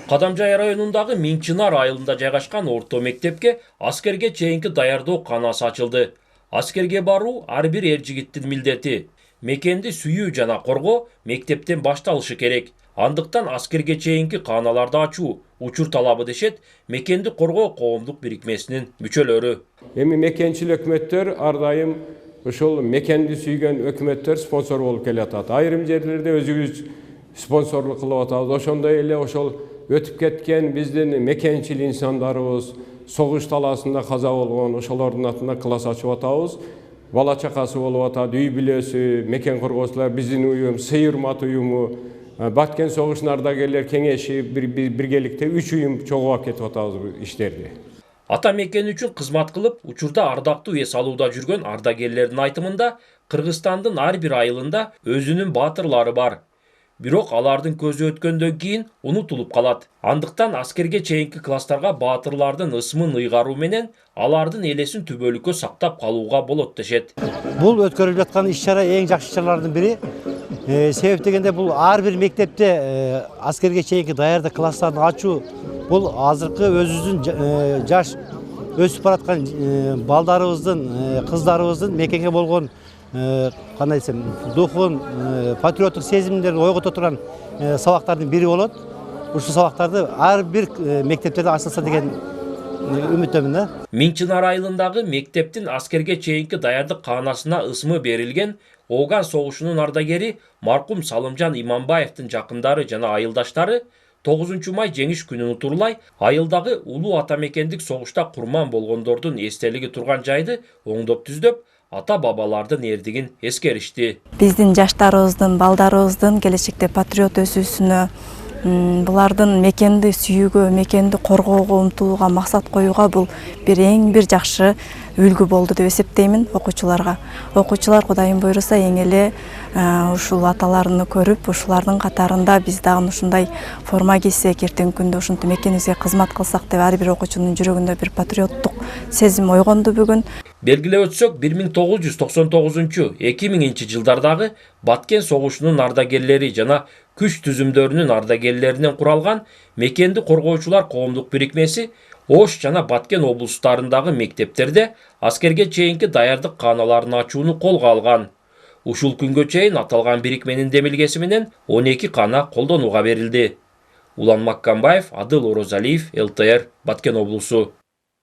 Кадамжай районундагы Миңчинар айылында жайгашкан орто мектепке аскерге чейинки даярдоо канасы ачылды. Аскерге баруу ар бир эр жигиттин милдети. Мекенди сүйүү жана коргоо мектептен башталышы керек. Андыктан аскерге чейинки каналарды ачуу учур талабы дешет мекенди коргоо коомдук бирикмесинин мүчөлөрү. Эми мекенчил өкмөттөр ар дайым ошол мекенди сүйгөн өкмөттөр спонсор болуп келатат. Айрым жерлерде өзүбүз спонсорлук кылып атабыз. Ошондой эле ошол өтүп кеткен биздин мекенчил инсандарыбыз, согуш талаасында каза болгон ошолордун атына класс ачып атабыз. Бала чакасы болуп атат, үй бүлөсү, мекен коргоочулар, биздин уюм, Сыйырмат уюму, Баткен согушунун ардагерлер кеңеши биргеликте 3 уюм чогулуп кетип атабыз иштерди. Ата мекен үчүн кызмат кылып, учурда ардактуу эс алууда жүргөн ардагерлердин айтымында, Кыргызстандын ар бир айылында өзүнүн баатырлары бар. Бирок алардын көзү өткөндөн кийин унутулуп калат. Андыктан аскерге чейинки класстарга баатырлардын ысмын ыйгаруу менен алардын элесин түбөлүккө сактап калууга болот дешет. Бул өткөрүлүп аткан иш-чара эң жакшы иш-чаралардын бири. Себеп дегенде бул ар бир мектепте аскерге чейинки даярдык класстарын ачуу бул азыркы өзүбүздүн жаш өсүп бараткан балдарыбыздын, кыздарыбыздын мекенге болгон кандай десем, духун, патриоттук сезимдерди ойгото турган сабактардын бири болот. Ушул сабактарды ар бир мектептерде ачылса деген үмүттөмүн. Миңчинар айылындагы мектептин аскерге чейинки даярдык каанасына ысмы берилген Ооган согушунун ардагери маркум Салымжан Иманбаевдин жакындары жана айылдаштары 9 май жеңиш күнүн утурлай айылдагы улуу ата мекендик согушта курман болгондордун эстелиги турган жайды оңдоп түздөп, ата бабалардын эрдигин эскеришти. Биздин жаштарыбыздын, балдарыбыздын келечекте патриот өсүүсүнө, булардын мекенди сүйүүгө, мекенди коргоого умтулууга максат коюуга бул эң бир жакшы үлгү болду деп эсептеймин окуучуларга. Окуучулар Кудайым буйруса эң эле ушул аталарыны көрүп, ушулардын катарында биз дагы ушундай форма кийсек, эртеңки күндө ушинтип мекенибизге кызмат кылсак деп ар бир окуучунун жүрөгүндө бир патриоттук сезим ойгонду бүгүн. Белгилеп өтсөк, 1999-2000 жылдардагы Баткен согушунун ардагерлери жана күч түзүмдөрүнүн ардагерлеринен куралган мекенди коргоочулар коомдук бирикмеси Ош жана Баткен облустарындагы мектептерде аскерге чейинки даярдык кааналарын ачууну колго алган. Ушул күнгө чейин аталган бирикменин демилгеси менен 12 каана колдонууга берилди. Улан Маккамбаев, Адыл Орозалиев, ЛТР, Баткен облусу.